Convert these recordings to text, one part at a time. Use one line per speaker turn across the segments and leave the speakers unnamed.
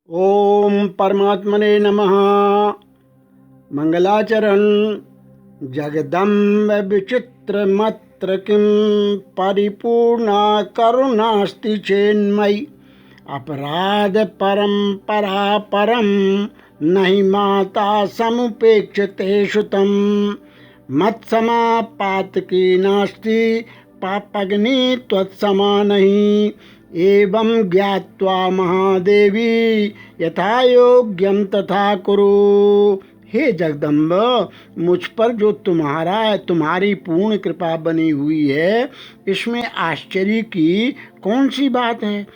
ओम परमात्मने नमः। मंगलाचरण जगदम्ब विचित्रमत्र किं परिपूर्णा करुणास्ति चेन्मयि अपराध परंपरा परम नहि माता समुपेक्षते सुतं मत्समापातकी नास्ति पापग्नि त्वत्समा नहीं एवं ज्ञात्वा महादेवी यथा योग्यम तथा कुरु। हे जगदम्ब, मुझ पर जो तुम्हारी पूर्ण कृपा बनी हुई है, इसमें आश्चर्य की कौन सी बात है।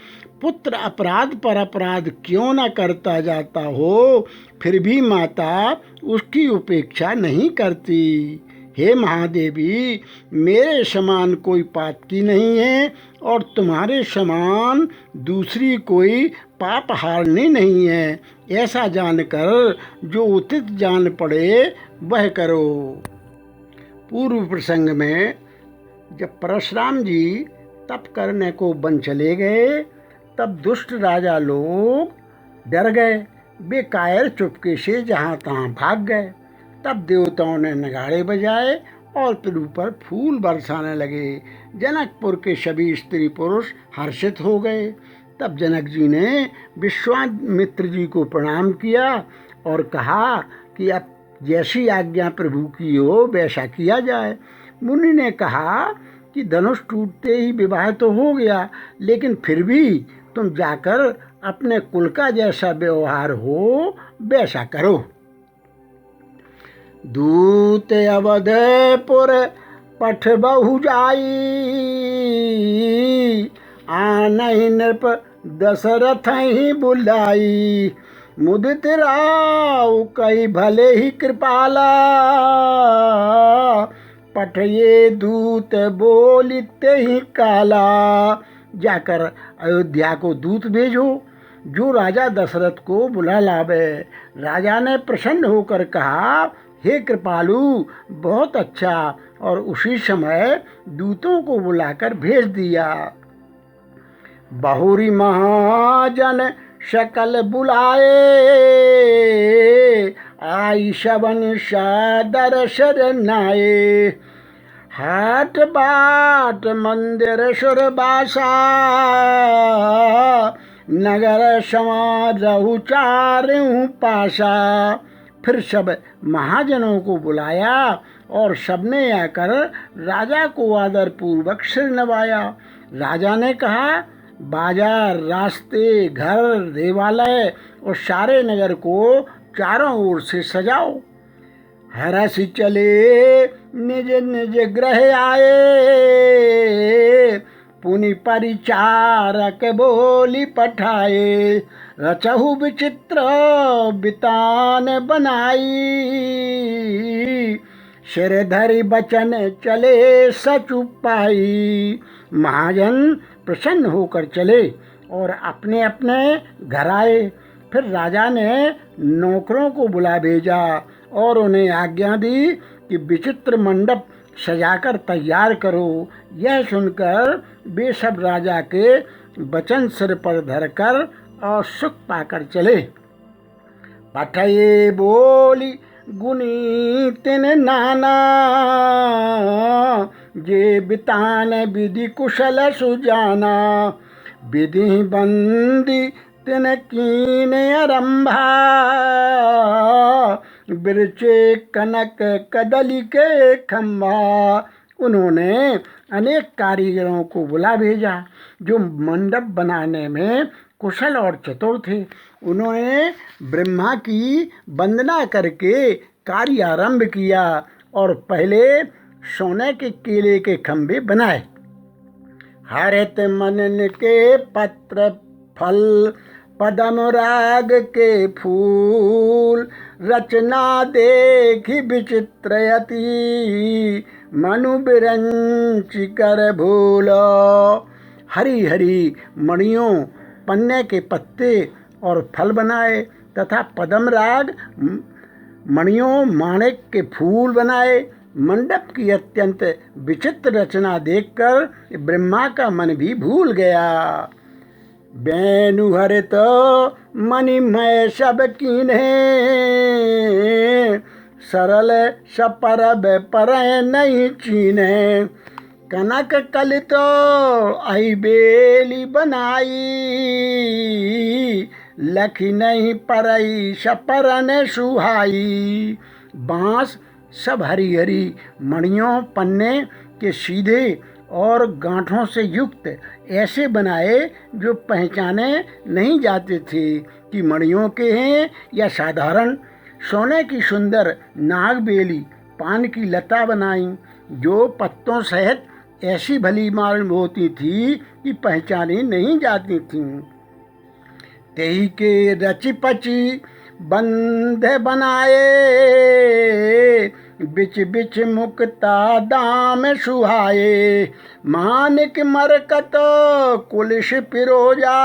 पुत्र अपराध पर अपराध क्यों न करता जाता हो, फिर भी माता उसकी उपेक्षा नहीं करती। हे महादेवी, मेरे समान कोई पातकी नहीं है और तुम्हारे समान दूसरी कोई पाप हारनी नहीं है। ऐसा जानकर जो उचित जान पड़े वह करो। पूर्व प्रसंग में जब परशुराम जी तप करने को वन चले गए, तब दुष्ट राजा लोग डर गए। वे कायर चुपके से जहाँ तहाँ भाग गए। तब देवताओं ने नगाड़े बजाए और फिर ऊपर फूल बरसाने लगे। जनकपुर के सभी स्त्री पुरुष हर्षित हो गए। तब जनक जी ने विश्वामित्र जी को प्रणाम किया और कहा कि अब जैसी आज्ञा प्रभु की हो वैसा किया जाए। मुनि ने कहा कि धनुष टूटते ही विवाह तो हो गया, लेकिन फिर भी तुम जाकर अपने कुल का जैसा व्यवहार हो वैसा करो। दूत अवधपुर पठ बहु जाई, आनहि नृप दशरथ ही बुलाई। मुदित राव कही भले ही कृपाला, पठ ये दूत बोलिते ही काला। जाकर अयोध्या को दूत भेजो जो राजा दशरथ को बुला लावे। राजा ने प्रसन्न होकर कहा, हे कृपालु, बहुत अच्छा। और उसी समय दूतों को बुलाकर भेज दिया। बहुरी महाजन शकल बुलाए, आई शवन सादर शरणाए। हाट बाट मंदिर सुरबासा, नगर समारहु चारहु पासा। फिर सब महाजनों को बुलाया और सबने आकर राजा को आदर पूर्वक सिर नवाया। राजा ने कहा, बाजार, रास्ते, घर, देवालय और सारे नगर को चारों ओर से सजाओ। हरस चले निज निज ग्रह आए, पुनि परिचारक बोली पठाए। रचहु विचित्र बितान बनाई, सिर धरि बचन चले सचु पाई। महाजन प्रसन्न होकर चले और अपने अपने घर आए। फिर राजा ने नौकरों को बुला भेजा और उन्हें आज्ञा दी कि विचित्र मंडप सजाकर तैयार करो। यह सुनकर वे सब राजा के वचन सिर पर धरकर और सुख पाकर चले। पठये बोली गुनी तिन नाना, जे बितान विधि कुशल सुजाना। विधि बंदी तिन कीन आरंभा, बिरचे कनक कदली के खंभा। उन्होंने अनेक कारीगरों को बुला भेजा जो मंडप बनाने में कुशल और चतुर थे। उन्होंने ब्रह्मा की वंदना करके कार्य आरंभ किया और पहले सोने के केले के खंभे बनाए। हरित मनन के पत्र फल, पदम राग के फूल। रचना देखी विचित्र अति, मनु बिरंची कर भूलो। हरी हरी मणियों, पन्ने के पत्ते और फल बनाए तथा पदम राग मणियों, माणिक के फूल बनाए। मंडप की अत्यंत विचित्र रचना देखकर ब्रह्मा का मन भी भूल गया। बेनु हरित मणिमय सब कीन्हे, सरल सपरब पर नहीं चीन्हे। कनक कलित आई बेली बनाई, लखी नहीं परई सपरन सुहाई। बांस सब हरी हरी मणियों पन्ने के सीधे और गांठों से युक्त ऐसे बनाए जो पहचाने नहीं जाते थे कि मणियों के हैं या साधारण। सोने की सुंदर नागबेली पान की लता बनाई, जो पत्तों सहित ऐसी भली मालूम होती थी कि पहचानी नहीं जाती थी। तेही के रची पची बंध बनाए, बिच बिच मुक्ता दाम सुहाए। मानिक मरकत कुलिश पिरोजा,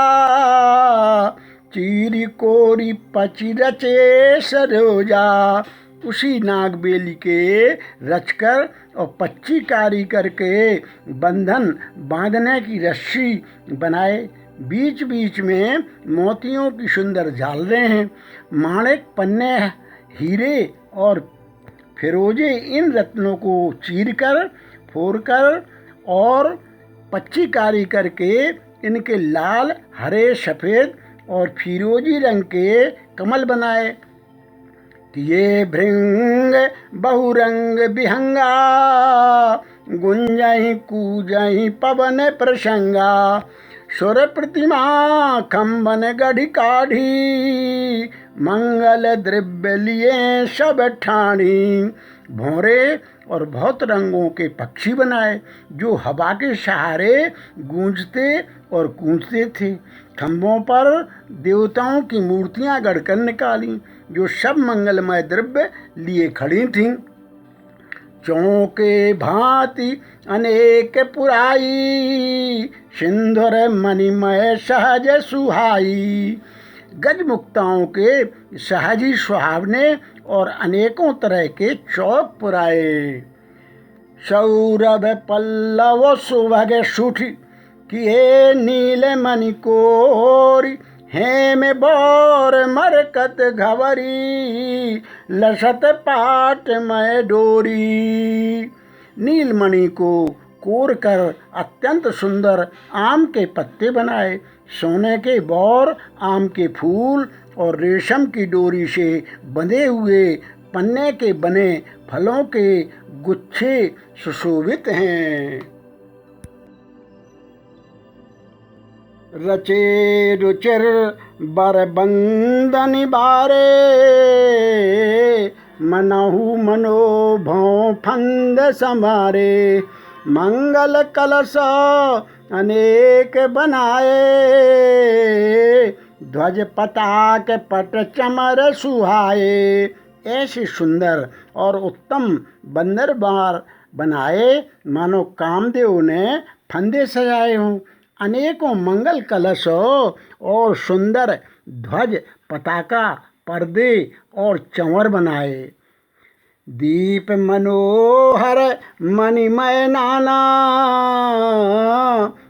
चीरी कोरी पची रचे सरोजा। उसी नागबेली के रचकर और पच्ची कारी करके बंधन बांधने की रस्सी बनाए। बीच बीच में मोतियों की सुंदर झालरें हैं। माणिक, पन्ने, हीरे और फिरोजे इन रत्नों को चीरकर, फोड़कर और पच्ची कारी करके इनके लाल, हरे, सफ़ेद और फिरोजी रंग के कमल बनाए। ये भृंग बहुरंग विहंगा, गुंजहि कूजहि पवन प्रसंगा। सुर प्रतिमा खम्बन गढ़ी काढ़ी, मंगल द्रव्य लिए सब ठाणी। भौरे और बहुत रंगों के पक्षी बनाए, जो हवा के सहारे गूंजते और कूदते थे। खम्भों पर देवताओं की मूर्तियां गढ़कर निकाली, जो सब मंगलमय द्रव्य लिए खड़ी थीं। चौके भांति अनेक पुराई, सिंधुर मणिमय सहज सुहाई। गजमुक्ताओं के सहजी सुहावने और अनेकों तरह के चौक पुराए। सौरभ पल्लव सुभग सुठ, किए नील मणि कोरी। हेम बौर मरकत घवरी, लसत पाट मय डोरी। नीलमणि को कोर कर अत्यंत सुंदर आम के पत्ते बनाए। सोने के बौर, आम के फूल और रेशम की डोरी से बंधे हुए पन्ने के बने फलों के गुच्छे सुशोभित हैं। रचे रुचिर बर बंदन बारे, मनहु मनोभव फंद समारे। मंगल कलश अनेक बनाए, ध्वज पताक पट चमर सुहाए। ऐसे सुंदर और उत्तम बंदरबार बनाए मानो कामदेव ने फंदे सजाए हों। अनेकों मंगल कलश और सुंदर ध्वज, पताका, पर्दे और चंवर बनाए। दीप मनोहर मणिमय नाना,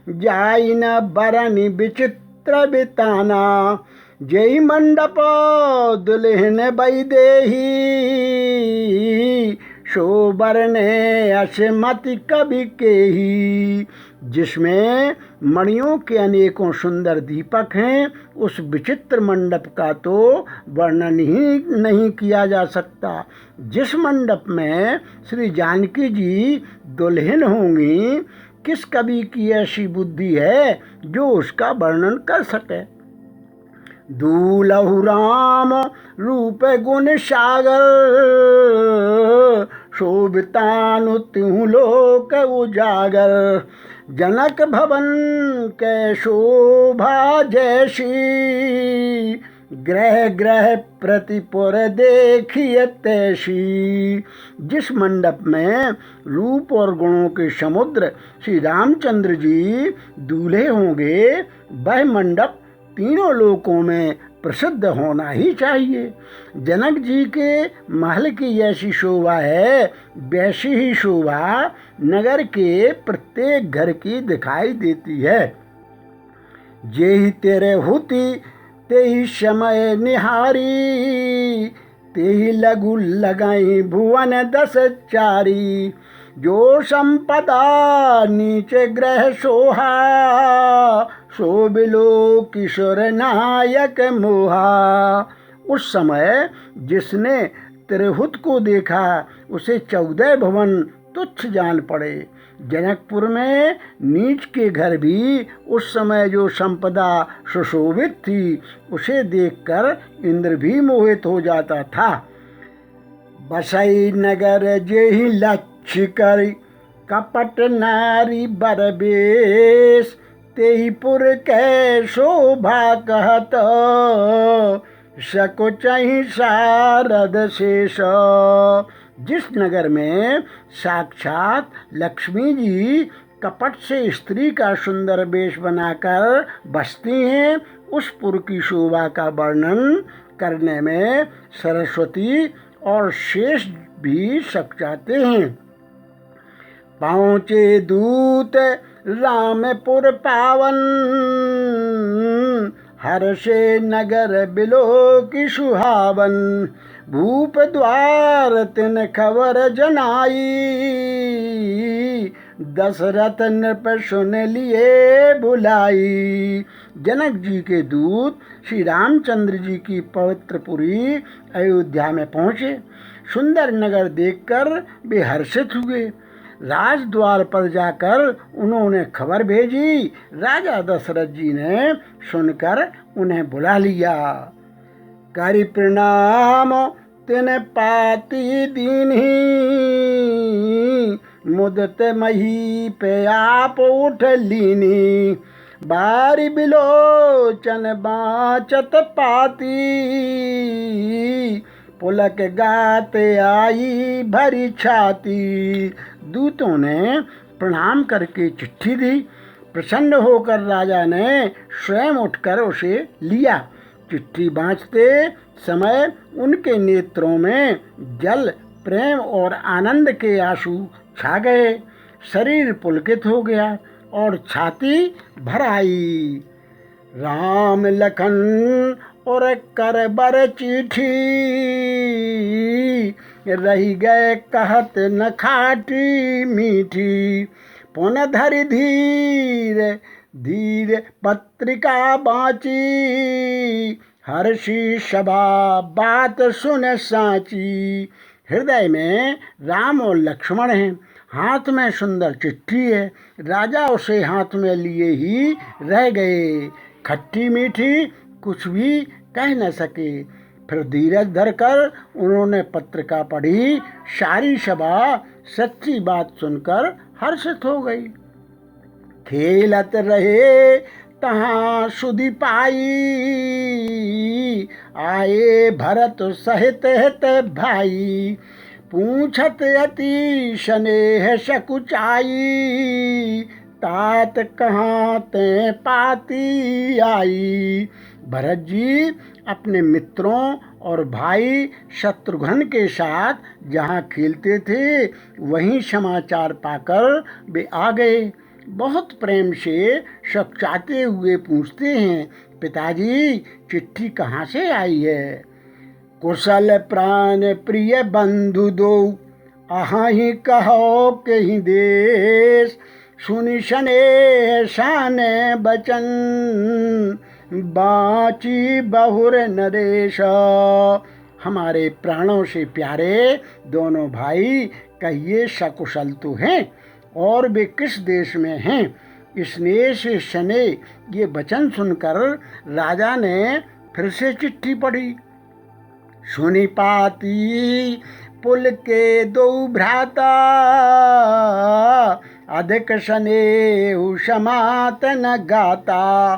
जाई न बरनि विचित्र बिताना। जय मंडप दुल्हन बैदेही, शोबर ने असमति कवि केही। जिसमें मणियों के अनेकों सुंदर दीपक हैं, उस विचित्र मंडप का तो वर्णन ही नहीं किया जा सकता। जिस मंडप में श्री जानकी जी दुल्हन होंगी, किस कवि की ऐसी बुद्धि है जो उसका वर्णन कर सके। दूलहु राम रूप गुण सागर, शोभितानु तिहु लोक उजागर। जनक भवन के शोभा जैसी, ग्रह ग्रह प्रतिपुर देखिए तैसी। जिस मंडप में रूप और गुणों के समुद्र श्री रामचंद्र जी दूल्हे होंगे, वह मंडप तीनों लोकों में प्रसिद्ध होना ही चाहिए। जनक जी के महल की जैसी शोभा है, वैसी ही शोभा नगर के प्रत्येक घर की दिखाई देती है। जेहि तेरे हुति तेहि समय निहारी, तेहि लघु लगाई भुवन 10 चारी। जो संपदा नीचे ग्रह सोहा, सो बिलो किशोर नायक मोहा। उस समय जिसने त्रिहुत को देखा उसे 14 भवन तुच्छ जान पड़े। जनकपुर में नीच के घर भी उस समय जो संपदा सुशोभित थी उसे देखकर इंद्र भी मोहित हो जाता था। बसई नगर जेहि लक्ष्य कर, कपट नारी बरबेश, तेहि पुर कै शोभा कहत, सकुचहि शारद शेष। जिस नगर में साक्षात लक्ष्मी जी कपट से स्त्री का सुंदर वेश बनाकर बसती हैं, उस पुर की शोभा का वर्णन करने में सरस्वती और शेष भी सकचाते हैं। पहुँचे दूत रामपुर पावन, हर्षे नगर बिलो की सुहावन। भूप द्वार तिन खबर जनाई, दशरथ नृप सुन लिए बुलाई। जनक जी के दूत श्री रामचंद्र जी की पवित्र पुरी अयोध्या में पहुँचे। सुंदर नगर देखकर वे हर्षित हुए। राजद्वार पर जाकर उन्होंने खबर भेजी। राजा दशरथ जी ने सुनकर उन्हें बुला लिया। करि प्रणाम तिन पाती दीन्ही, मुदत मही आप उठ लीनी। बारी बिलोचन बाचत पाती, पुलक गाते आई भरी छाती। दूतों ने प्रणाम करके चिट्ठी दी। प्रसन्न होकर राजा ने स्वयं उठकर उसे लिया। चिट्ठी बाँचते समय उनके नेत्रों में जल, प्रेम और आनंद के आंसू छा गए। शरीर पुलकित हो गया और छाती भर आई। राम लखन और कर बर चिट्ठी, रही गए कहत न खाटी मीठी। पुन धरि धीर धीर पत्रिका बाँची, हर्षी सभा बात सुन साची। हृदय में राम और लक्ष्मण हैं, हाथ में सुंदर चिट्ठी है। राजा उसे हाथ में लिए ही रह गए। खट्टी मीठी कुछ भी कह न सके। फिर धीरज धरकर उन्होंने पत्रिका पढ़ी। सारी सभा सच्ची बात सुनकर हर्षित हो गई। खेलत रहे तहाँ सुधि पाई, आए भरत सहित हित भाई। पूछत अति स्नेह सकुचाई, तात कहाँ ते पाती आई। भरत जी अपने मित्रों और भाई शत्रुघ्न के साथ जहाँ खेलते थे वहीं समाचार पाकर वे आ गए। बहुत प्रेम से सकचाते हुए पूछते हैं, पिताजी चिट्ठी कहाँ से आई है? कुशल प्राण प्रिय बंधु दो, अहाँ कहो कहीं देश। सुनि सने शान बचन, बाची बहुर नरेश। हमारे प्राणों से प्यारे दोनों भाई कहिए सकुशल तो हैं और वे किस देश में हैं। स्नेह से सने ये वचन सुनकर राजा ने फिर से चिट्ठी पढ़ी। सुनि पाती पुल के दो भ्राता, अधिक स्नेह समात न गाता।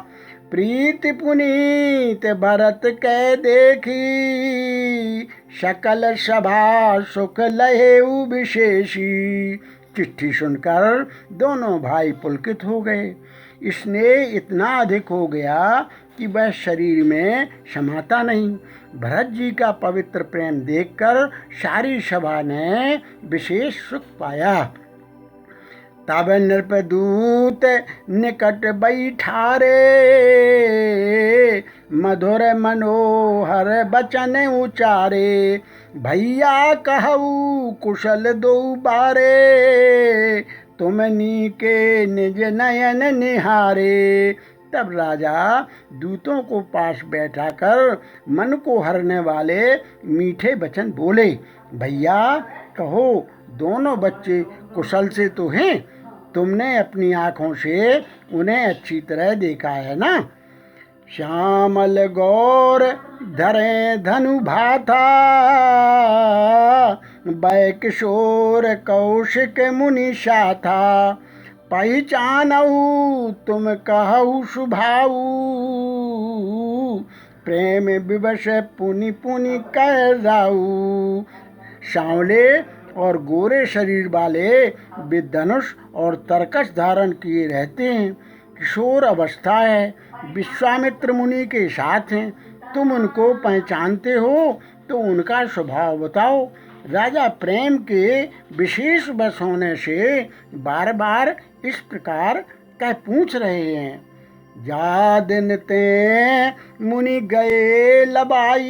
प्रीति पुनीत भरत कै देखी, सकल सभा सुख लहेउ विशेषी। चिट्ठी सुनकर दोनों भाई पुलकित हो गए। स्नेह इतना अधिक हो गया कि वह शरीर में समाता नहीं। भरत जी का पवित्र प्रेम देखकर सारी सभा ने विशेष सुख पाया। तब नृपदूत निकट बैठारे, मधुर मनोहर बचन उचारे। भैया कहऊ कुशल दो बारे, तुमनी के निज नयन निहारे। तब राजा दूतों को पास बैठा कर मन को हरने वाले मीठे वचन बोले। भैया कहो, दोनों बच्चे कुशल से तो हैं? तुमने अपनी आँखों से उन्हें अच्छी तरह देखा है ना? श्यामल गौर धरे धनु भाथा, बै किशोर कौशिक मुनि शाथा। पहचानऊ तुम कहऊ सुभाऊ, प्रेम विवश पुनि पुनि कह जाऊ। सांवले और गोरे शरीर वाले वे धनुष और तरकश धारण किए रहते हैं। किशोर अवस्था है, विश्वामित्र मुनि के साथ हैं। तुम उनको पहचानते हो तो उनका स्वभाव बताओ। राजा प्रेम के विशेष वश होने से बार बार इस प्रकार कह पूछ रहे हैं। जा दिन ते मुनि गए लबाई,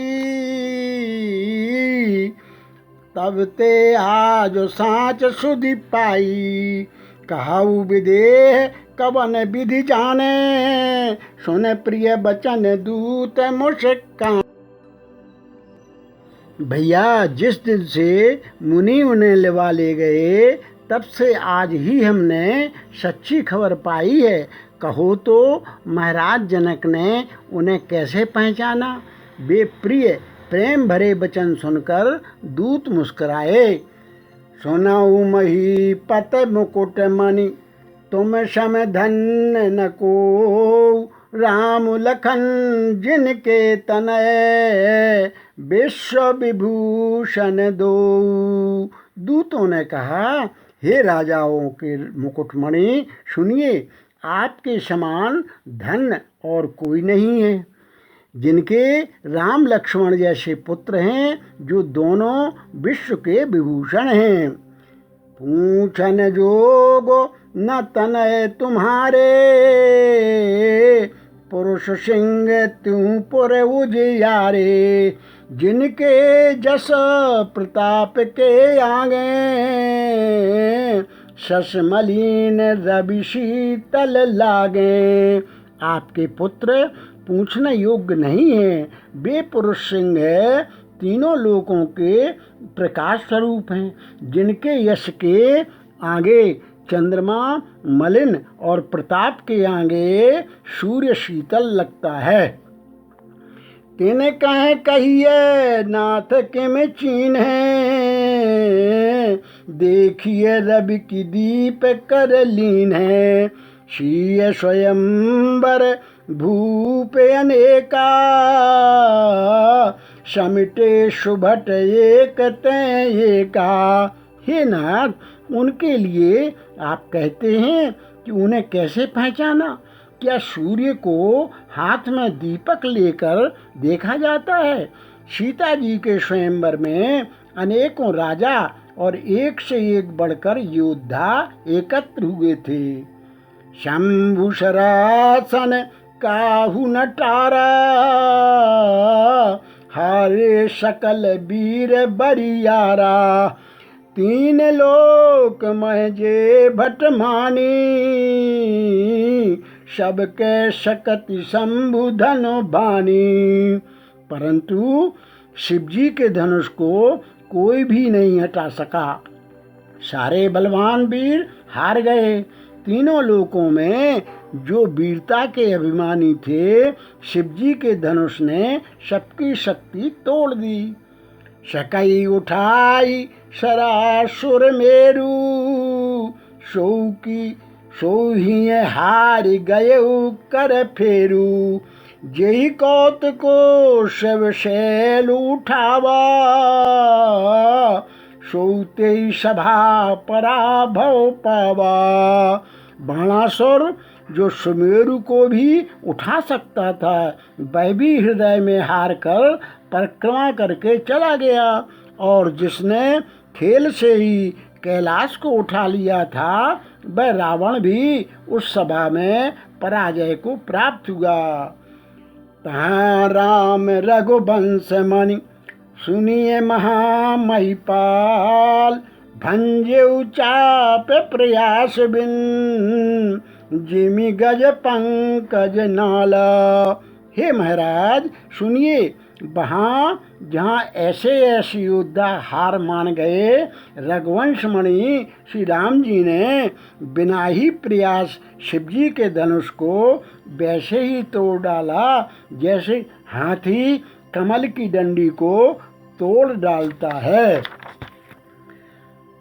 तब ते आज साँच सुधि पाई। कहऊ विदेह कवन विधि जाने, सुन प्रिय बचन दूत मुस्कान। भैया जिस दिन से मुनि उन्हें लिवा ले गए, तब से आज ही हमने सच्ची खबर पाई है। कहो तो महाराज जनक ने उन्हें कैसे पहचाना? वे प्रिय प्रेम भरे वचन सुनकर दूत मुस्कुराए। सुनाऊ मही पत मुकुट मणि, तुम सम धन्य न को। राम लखन जिनके तनय, विश्व विभूषण दो। दूतों ने कहा, हे राजाओं के मुकुटमणि, सुनिए, आपके समान धन्य और कोई नहीं है। जिनके राम लक्ष्मण जैसे पुत्र हैं, जो दोनों विश्व के विभूषण हैं। पूछन जोग न तनय तुम्हारे, पुरुष सिंह त्यों पुर उजियारे। जिनके जस प्रताप के आगे, शश मलिन रवि शीतल लागे। आपके पुत्र पूछने योग्य नहीं है। वे पुरुष सिंह है, तीनों लोकों के प्रकाश स्वरूप हैं। जिनके यश के आगे चंद्रमा मलिन और प्रताप के आगे सूर्य शीतल लगता है। तिन कहे कहिए नाथ के में चीन है, देखिए रवि की दीप कर लीन है। शीय स्वयंवर भूप अनेका, समिटे सुभट एक तय एका। हे नाथ, उनके लिए आप कहते हैं कि उन्हें कैसे पहचाना? क्या सूर्य को हाथ में दीपक लेकर देखा जाता है? सीता जी के स्वयंवर में अनेकों राजा और एक से एक बढ़कर योद्धा एकत्र हुए थे। शंभु शरासन काहू नटारा, हारे सकल वीर बरियारा। तीन लोक महजे भट मानी, सबके सकति शंभु धनु बानी। परंतु शिवजी के धनुष को कोई भी नहीं हटा सका। सारे बलवान वीर हार गए। तीनों लोकों में जो वीरता के अभिमानी थे, शिवजी के धनुष ने सबकी शक्ति तोड़ दी। सकई उठाई सरासुर मेरू, सो ही हार गए कर फेरू। जेहि कौत को शिव शैल उठावा, सोते सभा पराभव पावा। बाणासुर जो सुमेरु को भी उठा सकता था, वह भी हृदय में हार कर परिक्रमा करके चला गया। और जिसने खेल से ही कैलाश को उठा लिया था, वह रावण भी उस सभा में पराजय को प्राप्त हुआ। तहाँ राम रघुवंश मणि सुनिए महामहिपाल, भंजेउ चाप प्रयास बिन जिमि गज पंकज नाला। हे महाराज सुनिए, वहाँ जहाँ ऐसे ऐसे योद्धा हार मान गए, रघुवंश मणि श्री राम जी ने बिना ही प्रयास शिवजी के धनुष को वैसे ही तोड़ डाला जैसे हाथी कमल की डंडी को तोड़ डालता है।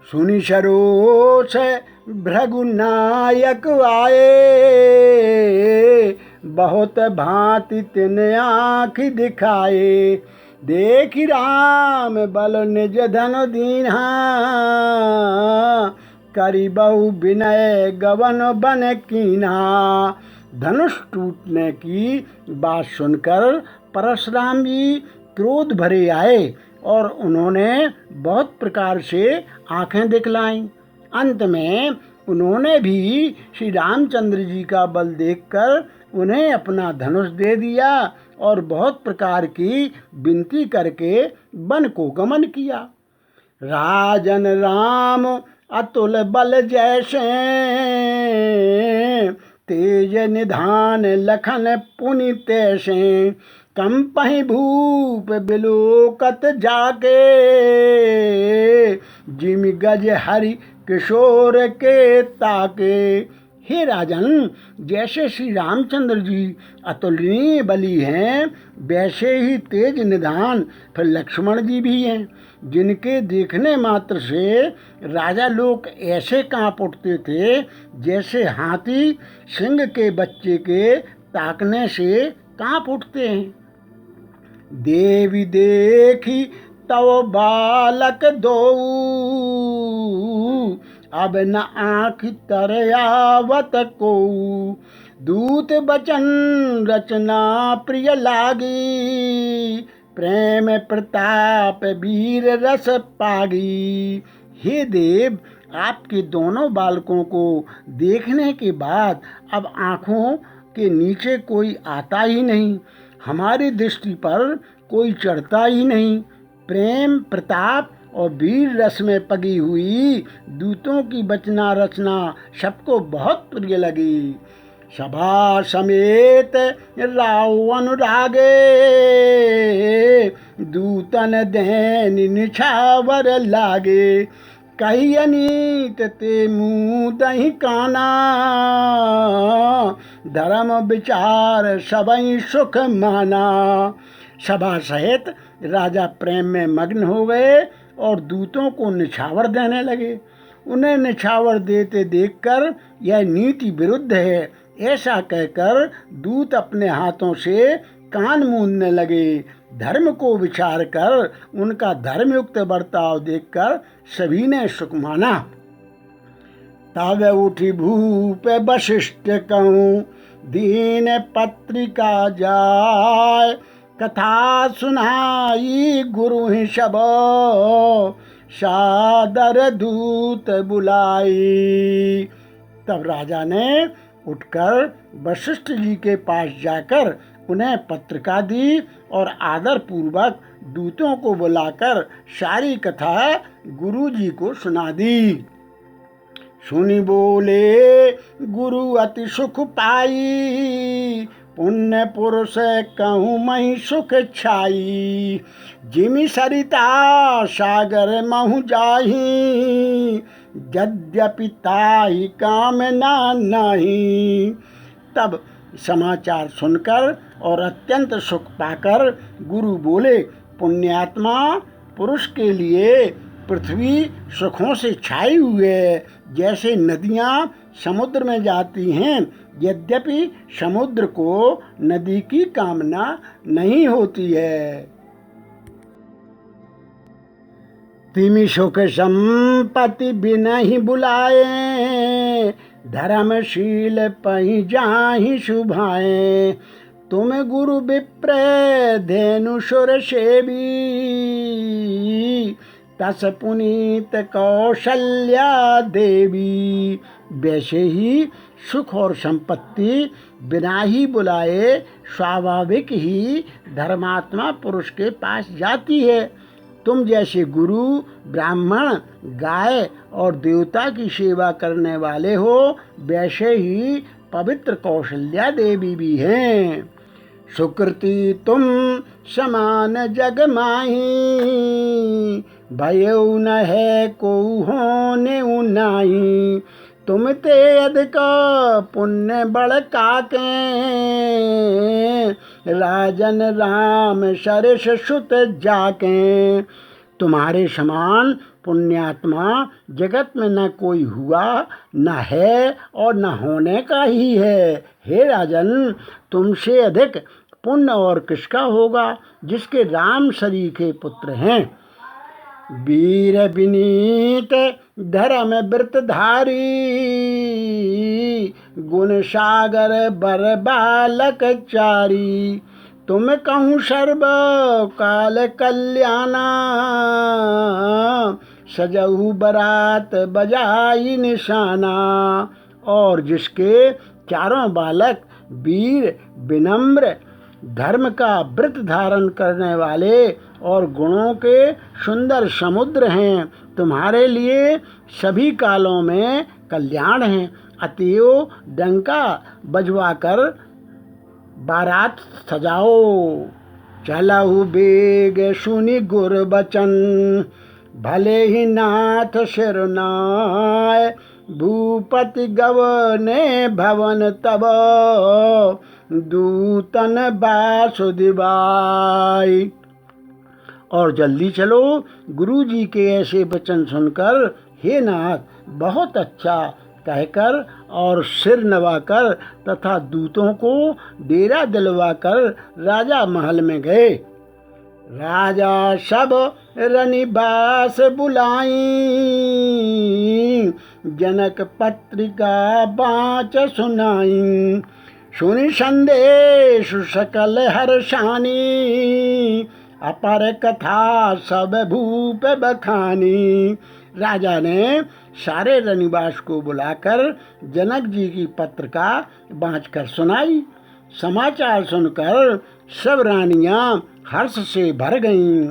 सुनि सरोष भृगुनायक आए, बहुत भांति तिन आँख दिखाए। देखि राम बल निज धनु दीन्हा, करि बहु विनय गवन बन कीन्हा। धनुष टूटने की बात सुनकर परशुराम जी क्रोध भरे आए और उन्होंने बहुत प्रकार से आंखें दिखलाईं। अंत में उन्होंने भी श्री रामचंद्र जी का बल देखकर उन्हें अपना धनुष दे दिया और बहुत प्रकार की विनती करके वन को गमन किया। राजन राम अतुल बल जैसे, तेज निधान लखन पुनि तैसे। कंपहि भूप बिलोकत जाके, जिमि गज हरि किशोर के ताके। हे राजन, जैसे श्री रामचंद्र जी अतुलनीय बली हैं, वैसे ही तेज निधान फिर लक्ष्मण जी भी हैं, जिनके देखने मात्र से राजा लोग ऐसे कांप उठते थे जैसे हाथी सिंह के बच्चे के ताकने से कांप उठते हैं। देवी देखी तव बालक दो, अब न आँख तर आवत को। दूत बचन रचना प्रिय लागी, प्रेम प्रताप वीर रस पागी। हे देव, आपके दोनों बालकों को देखने के बाद अब आँखों के नीचे कोई आता ही नहीं, हमारी दृष्टि पर कोई चढ़ता ही नहीं। प्रेम प्रताप और वीर रस में पगी हुई दूतों की बचना रचना सबको बहुत प्रिय लगी। सभा समेत राव अनुरागे, दूतन देन निछावर लागे। कही अनीत ते मुँह दही काना, धर्म विचार सबई सुख माना। सभा सहित राजा प्रेम में मग्न हो गए और दूतों को निछावर देने लगे। उन्हें निछावर देते देखकर यह नीति विरुद्ध है ऐसा कहकर दूत अपने हाथों से कान मूंदने लगे। धर्म को विचार कर उनका धर्मयुक्त बर्ताव देखकर सभी ने सुख माना। तब उठी भूप वशिष्ठ कहूँ, दीन पत्रिका जाय। कथा सुनाई गुरु ही सब, सादर दूत बुलाई। तब राजा ने उठकर वशिष्ठ जी के पास जाकर उन्हें पत्रिका दी और आदर पूर्वक दूतों को बुलाकर सारी कथा गुरु जी को सुना दी। सुनी बोले गुरु अति सुख पाई, पुण्य पुरुष कहूँ मही सुख छाई। जिमि सरिता सागर महु जाही, यद्यपि ताहि कामना नहीं। तब समाचार सुनकर और अत्यंत सुख पाकर गुरु बोले, पुण्यात्मा पुरुष के लिए पृथ्वी सुखों से छाई हुई है, जैसे नदियाँ समुद्र में जाती हैं, यद्यपि समुद्र को नदी की कामना नहीं होती है। तिमि सुख संपत्ति बिनहि बुलाए, धर्मशील पहि जाहि शुभाए। तुम गुरु विप्र धेनु सुर सेवी, तस पुनीत कौशल्या देवी। वैसे ही सुख और संपत्ति बिना ही बुलाए स्वाभाविक ही धर्मात्मा पुरुष के पास जाती है। तुम जैसे गुरु, ब्राह्मण, गाय और देवता की सेवा करने वाले हो, वैसे ही पवित्र कौशल्या देवी भी हैं। सुकृति तुम समान जग माही, भयउ न है को होने उनाही। तुम ते अधिक पुण्य बड़ काके, राजन राम सरस सुत जाके। तुम्हारे समान पुण्यात्मा जगत में न कोई हुआ, न है और न होने का ही है। हे राजन, तुमसे अधिक पुण्य और किसका होगा, जिसके राम सरीखे पुत्र हैं। वीर विनीत धर्म व्रतधारी, गुण सागर बर बालक चारी। तुम कहूँ सर्व काल कल्याणा, सजहु बरात बजाई निशाना। और जिसके चारों बालक वीर, विनम्र, धर्म का व्रत धारण करने वाले और गुणों के सुंदर समुद्र हैं, तुम्हारे लिए सभी कालों में कल्याण हैं। अतएव डंका बजवाकर बारात सजाओ। चलहु बेग सुनि गुर बचन, भले ही नाथ सिरनाय। भूपति गवने भवन तब, दूतन बासुदेवाय। और जल्दी चलो, गुरु जी के ऐसे वचन सुनकर हे नाथ बहुत अच्छा कहकर और सिर नवाकर तथा दूतों को डेरा दिलवाकर राजा महल में गए। राजा सब रनिबास बुलाई, जनक पत्रिका बाँच सुनाई। सुनि संदेश सकल हर्षानी, अपर कथा सब भूप बखानी। राजा ने सारे रनिवास को बुलाकर जनक जी की पत्रिका बाँच कर सुनाई। समाचार सुनकर सब रानियां हर्ष से भर गईं।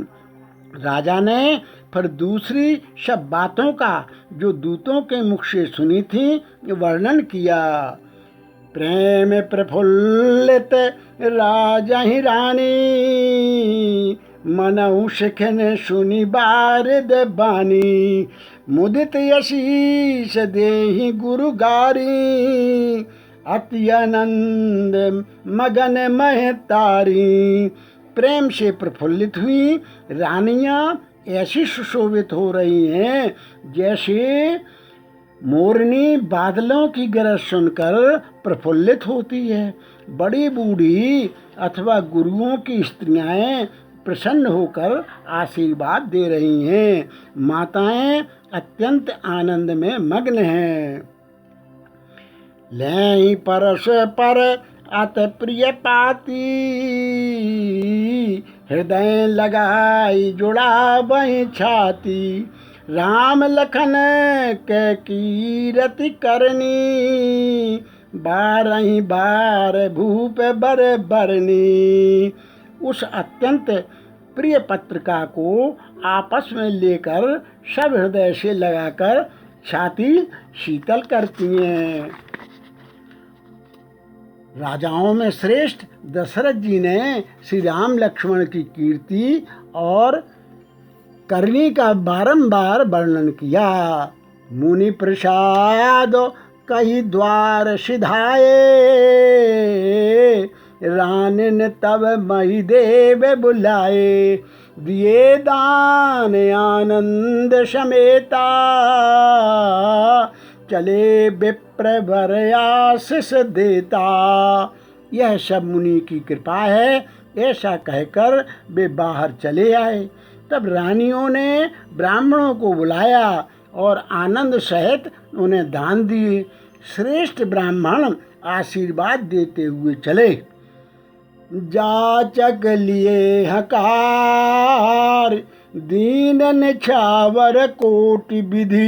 राजा ने फिर दूसरी सब बातों का जो दूतों के मुख से सुनी थी वर्णन किया। प्रेम प्रफुल्लित राजा ही रानी, मनहु सिखन सुनि बारिद बानी। मुदित यशीष देहि गुरु गारी, अति आनंद मगन महतारी। प्रेम से प्रफुल्लित हुई रानियां ऐसी सुशोभित हो रही हैं जैसे मोरनी बादलों की गरज सुनकर प्रफुल्लित होती है। बड़ी बूढ़ी अथवा गुरुओं की स्त्रियां प्रसन्न होकर आशीर्वाद दे रही हैं। माताएं अत्यंत आनंद में मग्न हैं। लई परस पर अत प्रिय पाती, हृदय लगाई जुड़ा वही छाती। राम लखन के कीरति करनी, बारही बार भूप बर बरनी। उस अत्यंत प्रिय पत्रिका को आपस में लेकर सब हृदय से लगाकर छाती शीतल करती हैं। राजाओं में श्रेष्ठ दशरथ जी ने श्री राम लक्ष्मण की कीर्ति और करनी का बारंबार वर्णन किया। मुनि प्रसाद कही द्वार सिधाए, रानिन तब मही देव बुलाए। दिए दान आनंद समेता, चले विप्र वर आशीष देता। यह सब मुनि की कृपा है, ऐसा कहकर वे बाहर चले आए। तब रानियों ने ब्राह्मणों को बुलाया और आनंद सहित उन्हें दान दिए। श्रेष्ठ ब्राह्मण आशीर्वाद देते हुए चले। जाचक लिए हकार, दीन निछावर कोटि विधि।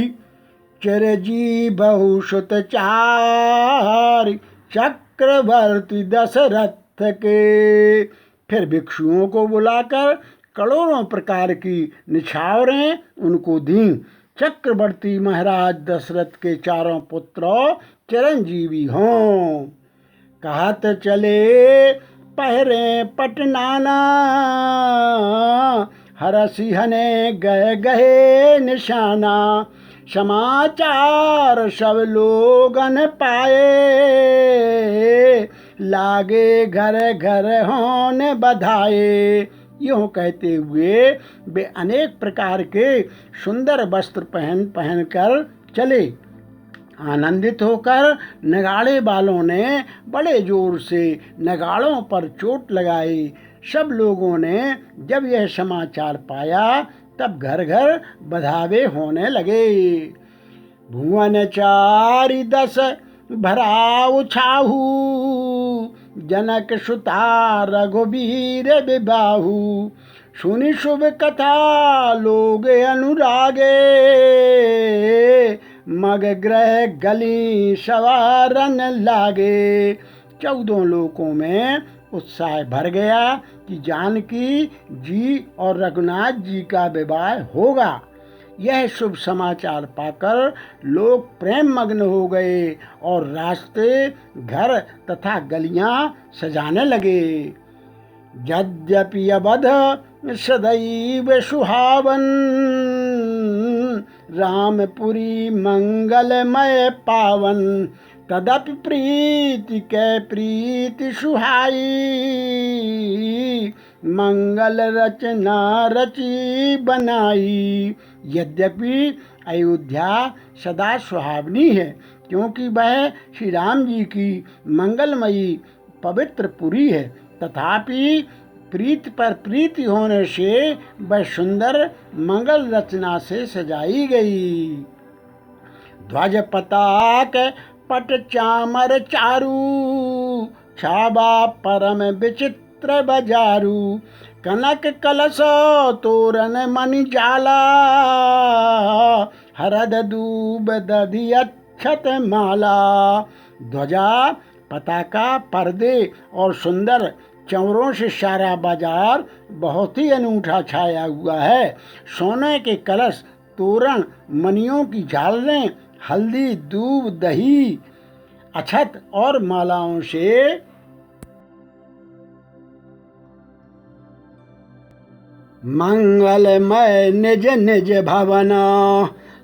चिरजीवहु सुत चारि चक्रवर्ती दशरथ के। फिर भिक्षुओं को बुलाकर करोड़ों प्रकार की निछावरें उनको दीं। चक्रवर्ती महाराज दशरथ के चारों पुत्र चिरंजीवी हों। कहत चले पहरे पटनाना, हरसि हने गए गए निशाना। समाचार सब लोगन पाए, लागे घर घर होने बधाए। यूँ कहते हुए वे अनेक प्रकार के सुंदर वस्त्र पहन पहन कर चले। आनंदित होकर नगाड़े वालों ने बड़े जोर से नगाड़ों पर चोट लगाई। सब लोगों ने जब यह समाचार पाया तब घर घर बधावे होने लगे। भुवन चारि दस भराउ छाहू, जनक सुता रघुबीर विबाहु। सुनि शुभ कथा लोग अनुरागे, मग ग्रह गली सवारन लागे। 14 लोकों में उत्साह भर गया कि जानकी जी और रघुनाथ जी का विवाह होगा। यह शुभ समाचार पाकर लोग प्रेम मग्न हो गए और रास्ते, घर तथा गलियां सजाने लगे। यद्यपि अवध सदैव सुहावन, रामपुरी मंगलमय पावन। तदपि प्रीति कै प्रीति सुहाई, मंगल रचना रची बनाई। यद्यपि अयोध्या सदा सुहावनी है, क्योंकि वह श्री राम जी की मंगलमयी पवित्र पुरी है, तथापि प्रीति पर प्रीति होने से वह सुंदर मंगल रचना से सजाई गई। ध्वज पताक पट चामर चारू, छाबा परम विचित्र बजारू। कनक कलश तोरण मणि जाला, हरद दूब दधि अक्षत माला। ध्वजा, पताका, पर्दे और सुंदर चंवरों से सारा बाजार बहुत ही अनूठा छाया हुआ है। सोने के कलश, तोरण, मणियों की झालरें, हल्दी, दूब, दही, अक्षत और मालाओं से मंगलमय निज निज भवना,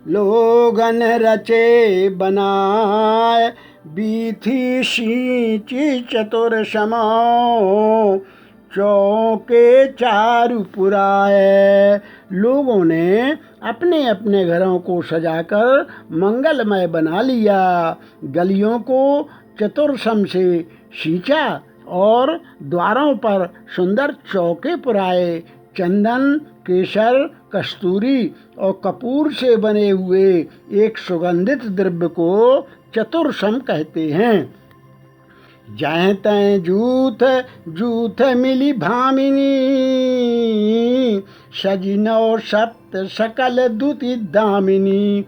लोगन रचे बनाए। बीथी सींची चतुर समो, चौके चारु पुराए। लोगों ने अपने अपने घरों को सजाकर मंगलमय बना लिया। गलियों को चतुरसम से सींचा और द्वारों पर सुंदर चौके पुराए। चंदन, केसर, कस्तूरी और कपूर से बने हुए एक सुगंधित द्रव्य को चतुरसम कहते हैं। जहाँ तैं जूथ जूथ मिली भामिनी, सजी नौ सप्त सकल दुति दामिनी।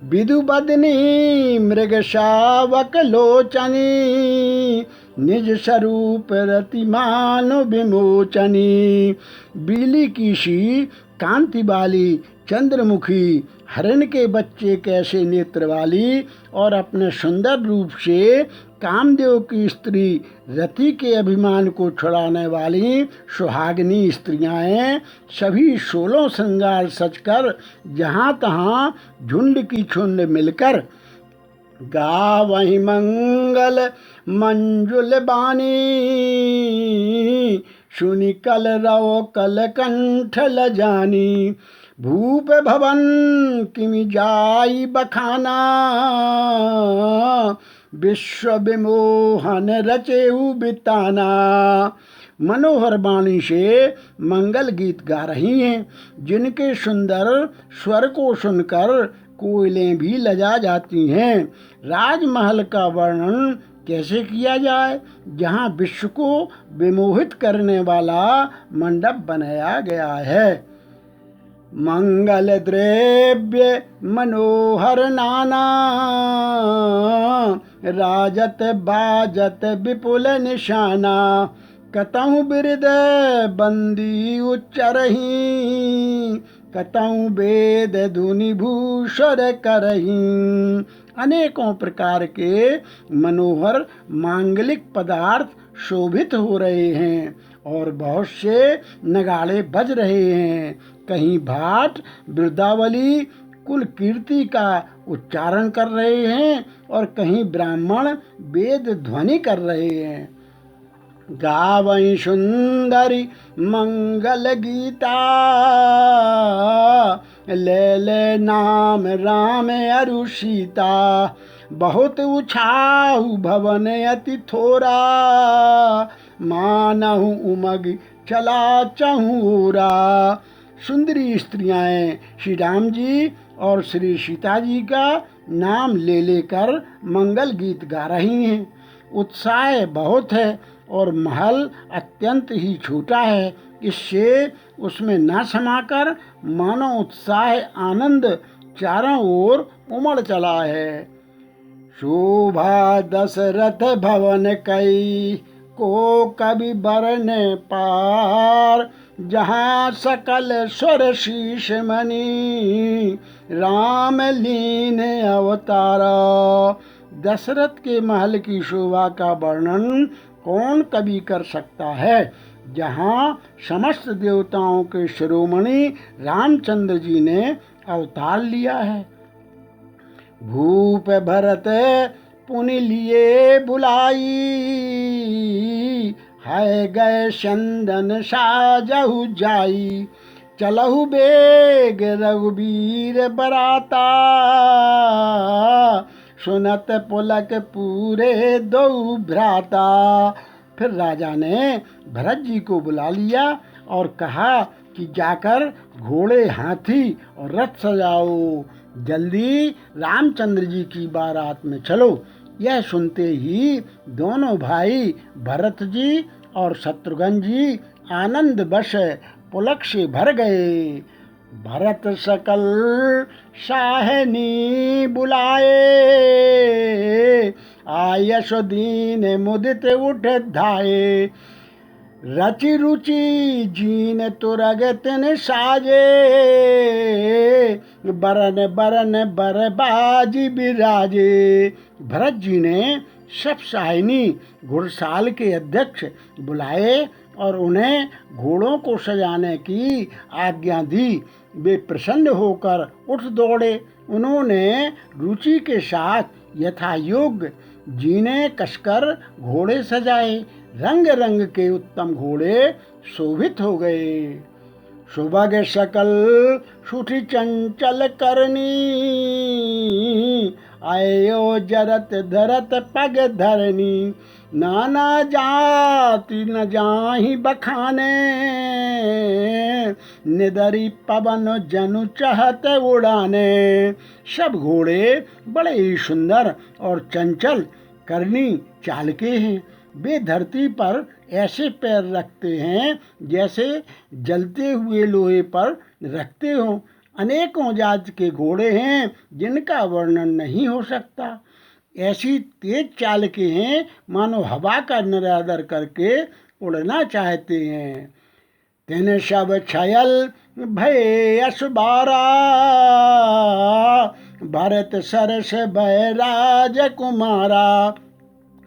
विदु बदनी मृग शावक लोचनी, निज स्वरूप रतिमान विमोचनी। बिजली की सी कांति वाली, चंद्रमुखी, हरण के बच्चे कैसे नेत्र वाली और अपने सुंदर रूप से कामदेव की स्त्री रति के अभिमान को छुड़ाने वाली सुहागिनी स्त्रियाँ सभी 16 श्रृंगार सजकर जहाँ तहाँ झुंड की झुंड मिलकर गावहि मंगल मंजुल बानी। सुनि कल रव कल कंठ लजानी। भूप भवन किमि जाई बखाना, विश्व विमोहन रचेऊ बिताना। मनोहर वाणी से मंगल गीत गा रही हैं, जिनके सुंदर स्वर को सुनकर कोयलें भी लजा जाती हैं। राजमहल का वर्णन कैसे किया जाए, जहाँ विश्व को विमोहित करने वाला मंडप बनाया गया है। मंगल द्रव्य मनोहर नाना, राजत बाजत विपुल निशाना, कतहु बिरद बंदी उच्चरही, कतहु वेद धुनि भूषर करही। अनेकों प्रकार के मनोहर मांगलिक पदार्थ शोभित हो रहे हैं और बहुत से नगाड़े बज रहे हैं। कहीं भाट वृद्धावली कुल कीर्ति का उच्चारण कर रहे हैं और कहीं ब्राह्मण वेद ध्वनि कर रहे हैं। गावई सुंदरी मंगल गीता, ले ले नाम राम अरु सीता, बहुत उछाहु भवन अति थोरा, मानहु उमग चला चहूरा। सुंदरी स्त्रियां श्री राम जी और श्री सीता जी का नाम ले लेकर मंगल गीत गा रही हैं। उत्साह बहुत है और महल अत्यंत ही छोटा है, इससे उसमें न समाकर मानो उत्साह आनंद चारों ओर उमड़ चला है। शोभा दशरथ भवन कई, को कवि बरन पार, जहाँ सकल स्वर शीश मणि, राम लीन अवतार। दशरथ के महल की शोभा का वर्णन कौन कवि कर सकता है, जहाँ समस्त देवताओं के शिरोमणि रामचंद्र जी ने अवतार लिया है। भूप भरत पुनि लिए बुलाई, है गए चंदन साजहु जाई, चलहु बेग रघुबीर बराता, सुनत पुलक पूरे दो भ्राता। फिर राजा ने भरत जी को बुला लिया और कहा कि जाकर घोड़े हाथी और रथ सजाओ, जल्दी रामचंद्र जी की बारात में चलो। यह सुनते ही दोनों भाई भरत जी और शत्रुघ्न जी आनंद वश पुलक से भर गए। भरत सकल साहनी बुलाए, आयश दीन मुदित उठ धाये, रचि रुचि जीन तुरग तिन साजे, बरन बरन बरबाजी बिराजे। भरत जी ने सब साहिनी घुड़साल के अध्यक्ष बुलाए और उन्हें घोड़ों को सजाने की आज्ञा दी। वे प्रसन्न होकर उठ दौड़े। उन्होंने रुचि के साथ यथायोग्य जीने कसकर घोड़े सजाए। रंग रंग के उत्तम घोड़े शोभित हो गए। सुबह सकल सुठी चंचल करनी, आयो जरत धरत पग धरनी, नाना जाति न जाहि बखाने, निदरी पवन जनु चहत उड़ाने। सब घोड़े बड़े ही सुंदर और चंचल करनी चाल के हैं। वे धरती पर ऐसे पैर रखते हैं जैसे जलते हुए लोहे पर रखते हो। अनेकों जात के घोड़े हैं जिनका वर्णन नहीं हो सकता। ऐसी तेज चाल के हैं मानो हवा का निरादर करके उड़ना चाहते हैं। तेने सब छयल भय असबारा, भरत सरस भय राजकुमारा,